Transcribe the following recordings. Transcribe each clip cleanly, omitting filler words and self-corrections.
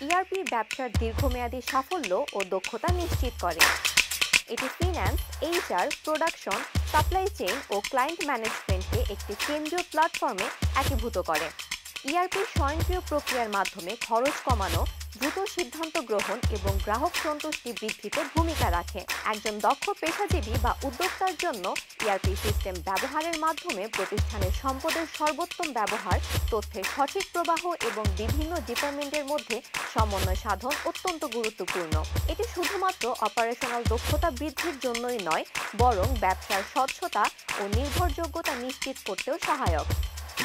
ERP ব্যবসার দীর্ঘমেয়াদী সাফল্য ও দক্ষতা নিশ্চিত করে। এটি finance, HR, production, supply chain ও ক্লায়েন্ট ম্যানেজমেন্টকে একটি কেন্দ্রীয় প্ল্যাটফর্মে একীভূত করে। ইআরপি স্বয়ংক্রিয় প্রক্রিয়ার মাধ্যমে খরচ কমানো, দ্রুত সিদ্ধান্ত গ্রহণ এবং গ্রাহক সন্তুষ্টি বৃদ্ধিতে ভূমিকা রাখে। একজন দক্ষ পেশাজীবী বা উদ্যোক্তার জন্য ইআরপি সিস্টেম ব্যবহারের মাধ্যমে প্রতিষ্ঠানের সম্পদের সর্বোত্তম ব্যবহার, তথ্যের সঠিক প্রবাহ এবং বিভিন্ন ডিপার্টমেন্টের মধ্যে সমন্বয় সাধন অত্যন্ত গুরুত্বপূর্ণ। এটি শুধুমাত্র অপারেশনাল দক্ষতা বৃদ্ধির জন্যই নয়, বরং ব্যবসার স্বচ্ছতা ও নির্ভরযোগ্যতা নিশ্চিত করতেও সহায়ক।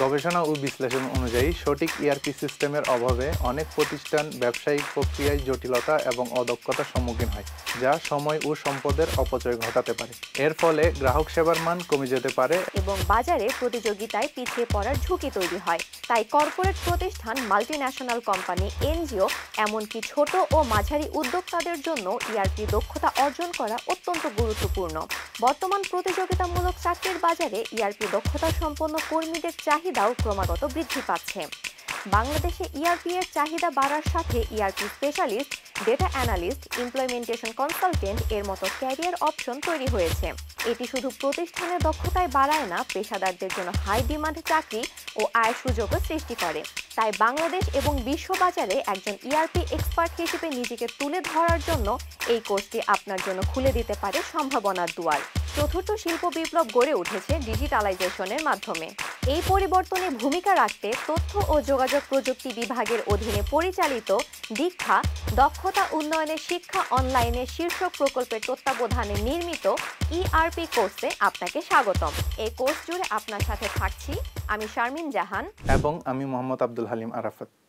গবেষণা ও বিশ্লেষণ অনুযায়ী সঠিক ইআরপি সিস্টেমের অভাবে অনেক প্রতিষ্ঠান ব্যবসায়িক প্রক্রিয়ায় জটিলতা এবং অদক্ষতার সম্মুখীন হয়, যা সময় ও সম্পদের অপচয় ঘটাতে পারে। এর ফলে গ্রাহক সেবার মান কমে যেতে পারে এবং বাজারে প্রতিযোগিতায় পিছিয়ে পড়ার ঝুঁকি তৈরি হয়। তাই কর্পোরেট প্রতিষ্ঠান, মাল্টিন্যাশনাল কোম্পানি, এনজিও, এমনকি ছোট ও মাঝারি উদ্যোক্তাদের জন্য ইআরপি দক্ষতা অর্জন করা অত্যন্ত গুরুত্বপূর্ণ। বর্তমান প্রতিযোগিতামূলক চাকরির বাজারে ইআরপি দক্ষতা সম্পন্ন কর্মীদের চাহিদাও ক্রমাগত বৃদ্ধি পাচ্ছে। বাংলাদেশে ইআরপি এর চাহিদা বাড়ার সাথে ERP specialist, data analyst, implementation consultant এর মতো ক্যারিয়ার অপশন তৈরি হয়েছে। এটি শুধু প্রতিষ্ঠানের দক্ষতায় বাড়ায় না, পেশাদারদের জন্য হাই ডিমান্ড চাকরি ও আয়ের সুযোগও সৃষ্টি করে। তাই বাংলাদেশ এবং বিশ্ববাজারে একজন ইআরপি এক্সপার্ট হিসেবে নিজেকে তুলে ধরার জন্য এই কোর্সটি আপনার জন্য খুলে দিতে পারে সম্ভাবনার দুয়ার। চতুর্থ শিল্প বিপ্লব গড়ে উঠেছে ডিজিটালাইজেশনের মাধ্যমে। এই পরিবর্তনে ভূমিকা রাখতে তথ্য ও যোগাযোগ প্রযুক্তি বিভাগের অধীনে পরিচালিত দীক্ষা দক্ষতা উন্নয়নের শিক্ষা অনলাইনের শীর্ষক প্রকল্পের তত্ত্বাবধানে নির্মিত ইআরপি কোর্সে আপনাকে স্বাগতম। এই কোর্স জুড়ে আপনার সাথে থাকছি আমি শারমিন জাহান এবং আমি মোহাম্মদ আব্দুল হালিম আরাফাত।